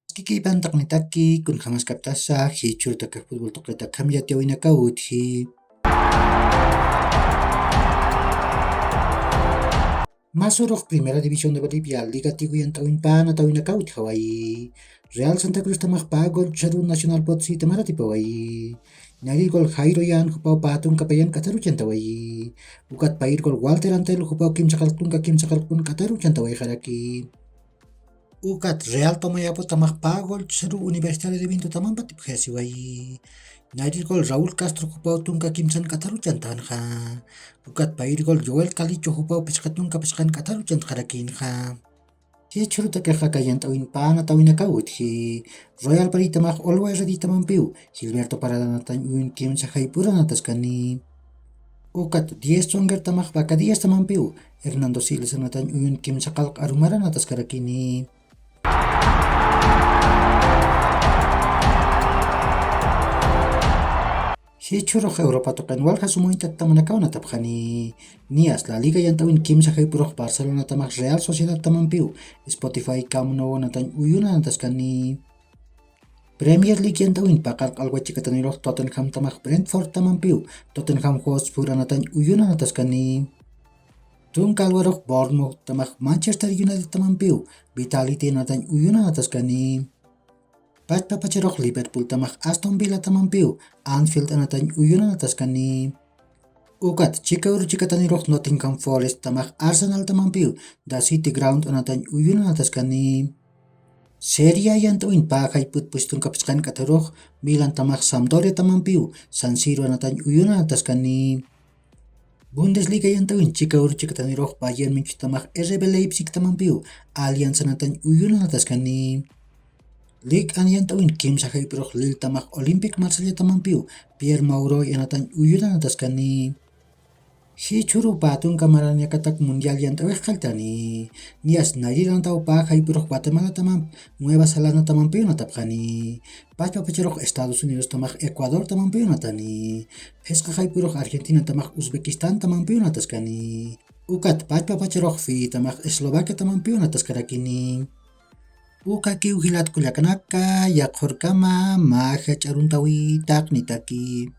Kiki bantak ni taki kun khamas kaptasa hi chur taka futbol tokleta khamya tiawina kaut hi. Masuk Primera División de Bolivia, Liga Tiguyan tawin pa na tawin na kaut Hawaii. Real Santa Cruz tamah pagol Charu Nacional Potsi tamarati pawai. Nari gol Jairo yan hupau patung kapayan kataru chantawai. Ukat pair gol Walter Antel hupau kim sakalkun kataru chantawai haraki. Ukat Real Tomayapo tamah pagol Charu Universitario de Vinto tamang patip khasiwai. Nari gol Raúl Castro hupau tungka kimsan kataru chantan ha. Ukat pair gol Joel Calicho hupau pesakatun peskan kataru chant harakin ha. Hi churuta ke hakayan tawin pa na tawin na kaut hi Royal Pari tamah always ready tamampiu Gilberto Parada na tanyuin kim sa haipura na taskani. Ukat 10 stronger tamah baka 10 tamampiu Hernando Siles na tanyuin kim sa kalk arumara na taskarakini. Si churro Europa tokan wal hasumuin tamanakaw na tapkhani. Nias La Liga yan tawin kim sa haipurok Barcelona tamak Real Sociedad tamampiu Spotify kamno na tanyuyuna na taskani. Premier League yan tawin pakal alwachi katanirok Tottenham tamak Brentford tamampiu Tottenham Hotspur na tanyuyuna na taskani. Tung kalwarok Bournemouth tamak Manchester United tamampiu Vitality na tanyuyuna na taskani. Patpapachirok Liverpool tamak Aston Villa tamampiu Anfield anatan uyuna nataskani. Ukat chikaur chikatanirok Nottingham Forest tamak Arsenal tamampiu The City Ground anatan uyuna nataskani. Serie A yan tawin pakay putpustong kapskan katarok Milan tamak Sampdoria tamampiu San Siro anatan uyuna nataskani. Bundesliga yan tawin chikaur chikatanirok Bayern Munich tamak RB Leipzig tamampiu Allianz anatan uyuna nataskani. League yan tawin kim sa haipurok Lille tamak Olympic Marseille tamampiu Pierre Mauroy anatan uyuna nataskani. Si churu patung kamaranya katak mundial yan tawin kaltani. Nias narilang tau pa haipurok Guatemala tamam Nueva Zelanda tamampiu natapkani. Pachpapachirok Estados Unidos tamak Ecuador tamampiu natani. Heska haipurok Argentina tamak Uzbekistan tamampiu nataskani. Ukat pachpapachirok fi tamak Slovakia tamampiu nataskarakini. Uka kiu hilat kulyakanaka yak horkama maha charuntawi tak nitaki.